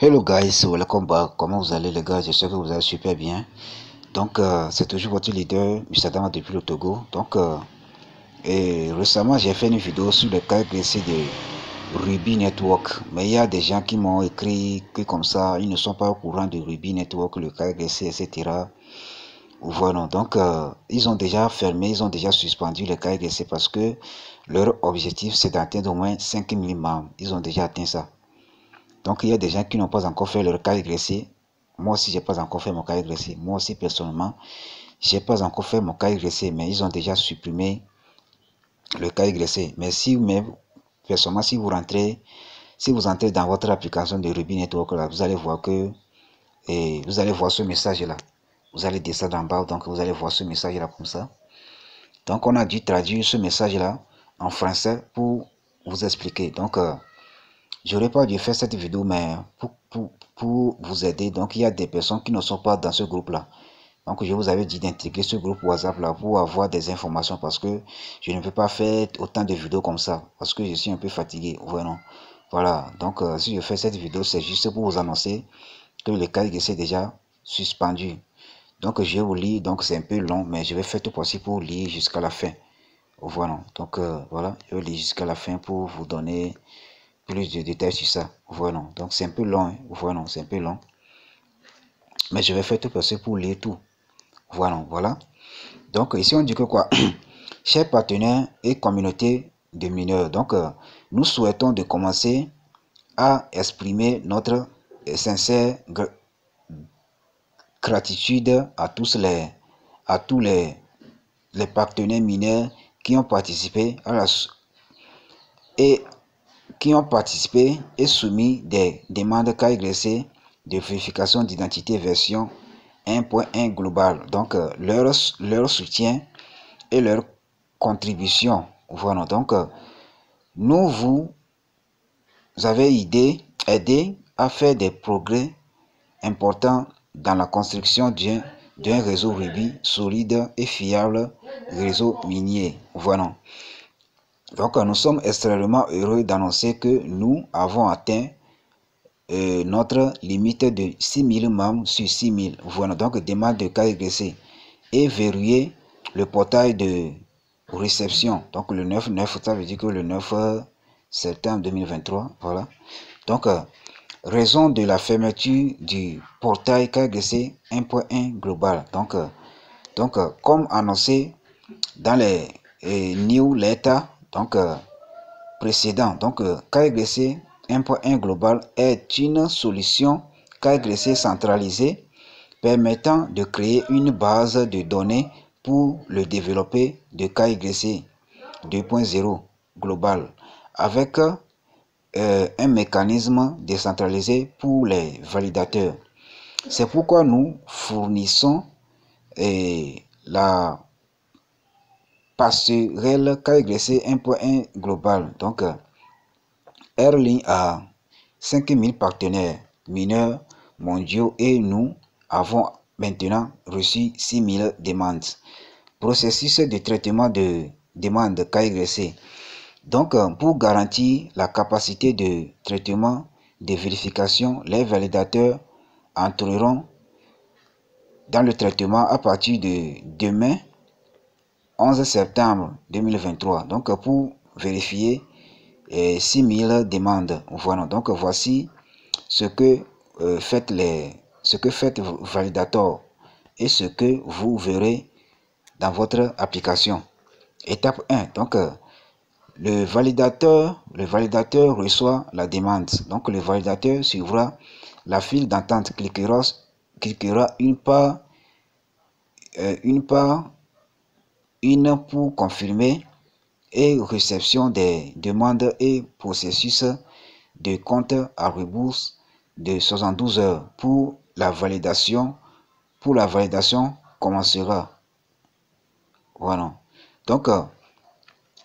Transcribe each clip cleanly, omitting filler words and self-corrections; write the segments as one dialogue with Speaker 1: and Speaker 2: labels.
Speaker 1: Hello guys, welcome back. Comment vous allez les gars? J'espère que vous allez super bien. Donc c'est toujours votre leader, Mr. Dama depuis le Togo. Donc et récemment j'ai fait une vidéo sur le cas glissé de Ruby Network. Mais il y a des gens qui m'ont écrit que comme ça, ils ne sont pas au courant de Ruby Network, le cas glissé, etc. Voilà, donc ils ont déjà fermé, ils ont déjà suspendu le cas glissé parce que leur objectif c'est d'atteindre au moins 5000 membres. Ils ont déjà atteint ça. Donc, il y a des gens qui n'ont pas encore fait leur cas régressé. Moi aussi, j'ai pas encore fait mon cas régressé. Moi aussi, personnellement, j'ai pas encore fait mon cas régressé, mais ils ont déjà supprimé le cas régressé. Mais si même, personnellement, si vous entrez dans votre application de Ruby Network, là, vous allez voir que, et vous allez voir ce message-là. Vous allez descendre en bas, donc vous allez voir ce message-là comme ça. Donc, on a dû traduire ce message-là en français pour vous expliquer. Donc, j'aurais pas dû faire cette vidéo, mais pour vous aider. Donc, il y a des personnes qui ne sont pas dans ce groupe-là. Donc, je vous avais dit d'intégrer ce groupe WhatsApp-là pour avoir des informations parce que je ne peux pas faire autant de vidéos comme ça parce que je suis un peu fatigué. Vraiment. Voilà. Donc, si je fais cette vidéo, c'est juste pour vous annoncer que le cas est déjà suspendu. Donc, je vais vous lire. Donc, c'est un peu long, mais je vais faire tout possible pour lire jusqu'à la fin. Voilà. Donc, voilà. Je vais lire jusqu'à la fin pour vous donner plus de détails sur ça. Voilà. Donc c'est un peu long. Voilà, c'est un peu long. Mais je vais faire tout passer pour lire tout. Voilà, voilà. Donc ici on dit que quoi? Chers partenaires et communauté de mineurs. Donc nous souhaitons de commencer à exprimer notre sincère gratitude à tous les partenaires mineurs qui ont participé à la et soumis des demandes KYC de vérification d'identité version 1.1 global. Donc, leur soutien et leur contribution. Voilà. Donc, nous vous avez aidé à faire des progrès importants dans la construction d'un réseau Ruby solide et fiable, réseau minier. Voilà. Donc, nous sommes extrêmement heureux d'annoncer que nous avons atteint notre limite de 6000 membres sur 6000. Voilà, donc demande de KYC et verrouiller le portail de réception. Donc, le 9, ça veut dire que le 9 septembre 2023. Voilà. Donc, raison de la fermeture du portail KYC 1.1 global. Donc, comme annoncé dans les newsletters, donc, précédent. Donc, KYC 1.1 global est une solution KYC centralisée permettant de créer une base de données pour le développer de KYC 2.0 global avec un mécanisme décentralisé pour les validateurs. C'est pourquoi nous fournissons la passerelle KYC 1.1 global. Donc, Airlink a 5000 partenaires mineurs mondiaux et nous avons maintenant reçu 6000 demandes. Processus de traitement de demande KYC. Donc, pour garantir la capacité de traitement de vérification, les validateurs entreront dans le traitement à partir de demain, 11 septembre 2023. Donc, pour vérifier 6000 demandes. Voilà, donc voici ce que fait Validator et ce que vous verrez dans votre application. Étape 1, donc le validateur reçoit la demande. Donc le validateur suivra la file d'attente, cliquera une pour confirmer et réception des demandes et processus de compte à rebours de 72 heures pour la validation commencera. Voilà. Donc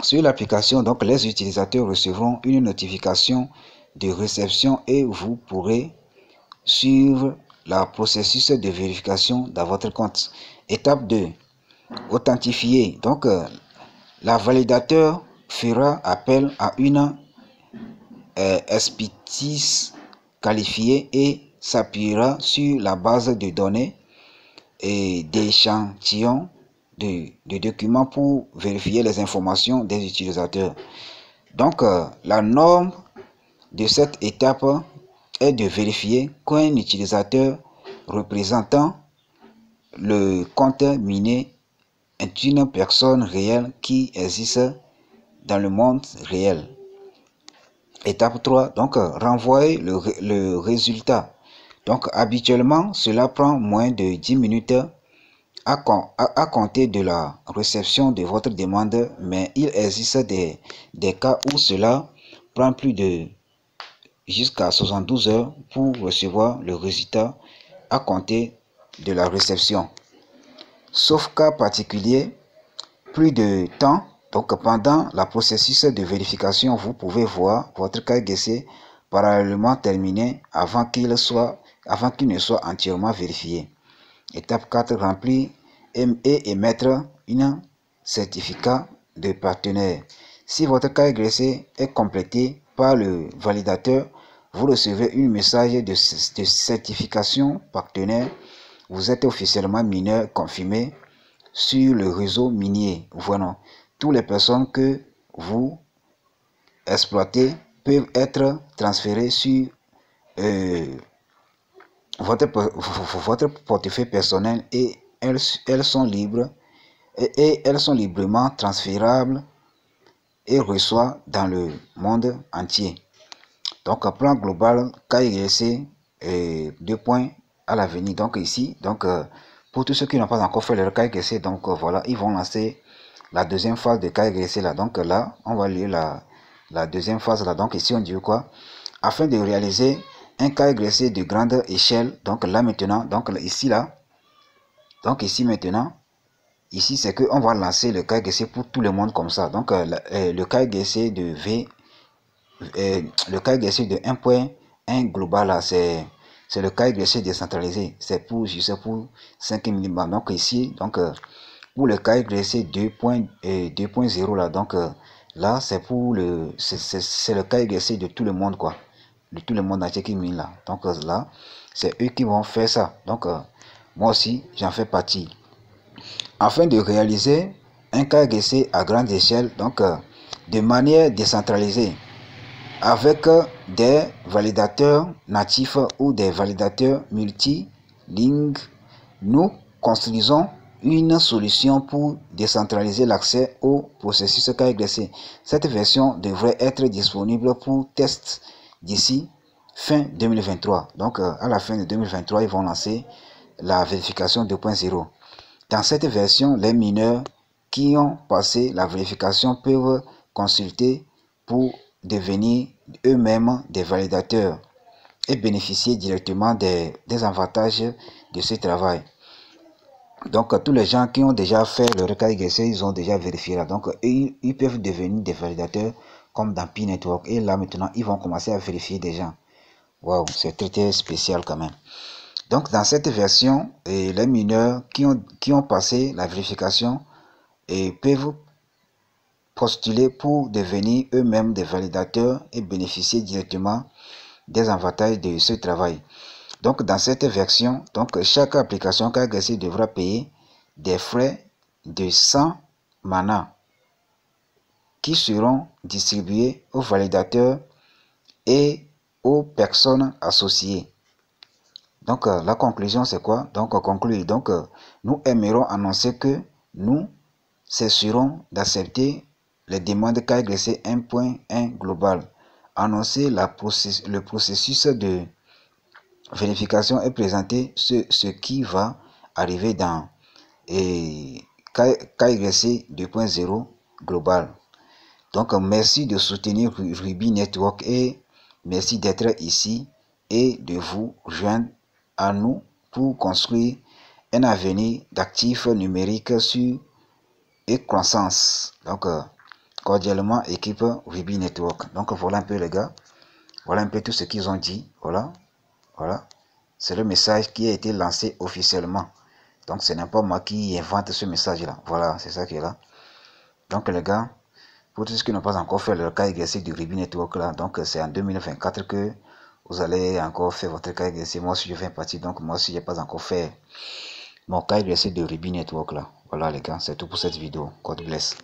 Speaker 1: sur l'application, donc les utilisateurs recevront une notification de réception et vous pourrez suivre le processus de vérification dans votre compte. Étape 2, authentifier. Donc la validateur fera appel à une expertise qualifiée et s'appuiera sur la base de données et d'échantillons de documents pour vérifier les informations des utilisateurs. Donc, la norme de cette étape est de vérifier qu'un utilisateur représentant le compte miné est une personne réelle qui existe dans le monde réel. Étape 3, donc renvoyer le résultat. Donc habituellement, cela prend moins de 10 minutes à compter de la réception de votre demande, mais il existe des cas où cela prend plus de jusqu'à 72 heures pour recevoir le résultat à compter de la réception. Sauf cas particulier, plus de temps, donc pendant le processus de vérification, vous pouvez voir votre KYC parallèlement terminé avant qu'il ne soit entièrement vérifié. Étape 4, remplir et émettre un certificat de partenaire. Si votre KYC est complété par le validateur, vous recevez un message de certification partenaire. Vous êtes officiellement mineur confirmé sur le réseau minier. Voilà. Toutes les personnes que vous exploitez peuvent être transférées sur votre portefeuille personnel et elles sont libres et elles sont librement transférables et reçoivent dans le monde entier. Donc, plan global KYC 2 points à l'avenir. Donc ici, donc pour tous ceux qui n'ont pas encore fait leur KYC, donc voilà, ils vont lancer la deuxième phase de KYC là. Donc là, on va lire la deuxième phase là. Donc ici, on dit quoi? Afin de réaliser un KYC de grande échelle, donc là maintenant, donc ici là, donc ici maintenant, ici c'est que on va lancer le KYC pour tout le monde comme ça. Donc le KYC de le KYC de 1.1 global là, c'est le KYC décentralisé. C'est pour 5000 membres. Donc ici, donc pour le KYC 2.0 là, donc là c'est pour c'est le KYC de tout le monde quoi, de tout le monde entier qui mine là. Donc là c'est eux qui vont faire ça. Donc moi aussi j'en fais partie. Afin de réaliser un KYC à grande échelle, donc de manière décentralisée, avec des validateurs natifs ou des validateurs multilingues, nous construisons une solution pour décentraliser l'accès au processus KYC. Cette version devrait être disponible pour test d'ici fin 2023. Donc à la fin de 2023, ils vont lancer la vérification 2.0. Dans cette version, les mineurs qui ont passé la vérification peuvent consulter pour devenir eux-mêmes des validateurs et bénéficier directement des avantages de ce travail. Donc tous les gens qui ont déjà fait le KYC, ils ont déjà vérifié là. Donc ils peuvent devenir des validateurs comme dans P-Network. Et là maintenant, ils vont commencer à vérifier des gens. Waouh, c'est très spécial quand même. Donc dans cette version, les mineurs qui ont passé la vérification peuvent postuler pour devenir eux-mêmes des validateurs et bénéficier directement des avantages de ce travail. Donc dans cette version, donc chaque application KYC devra payer des frais de 100 mana qui seront distribués aux validateurs et aux personnes associées. Donc la conclusion c'est quoi? Donc conclure. Donc nous aimerons annoncer que nous cesserons d'accepter les demandes KYC 1.1 global. Annoncer le processus de vérification et présenter ce qui va arriver dans KYC 2.0 global. Donc merci de soutenir Ruby Network et merci d'être ici et de vous joindre à nous pour construire un avenir d'actifs numériques sûrs et croissance. Donc cordialement équipe Ruby Network. Donc voilà un peu les gars, voilà un peu tout ce qu'ils ont dit. Voilà, c'est le message qui a été lancé officiellement. Donc ce n'est pas moi qui invente ce message là. Voilà, c'est ça qui est là. Donc les gars, pour tous ceux qui n'ont pas encore fait leur KYC du Ruby Network là, donc c'est en 2024 que vous allez encore faire votre cas exercice. Moi aussi je fais partie, donc moi aussi j'ai pas encore fait mon cas exercice de Ruby Network là. Voilà les gars, c'est tout pour cette vidéo. God bless.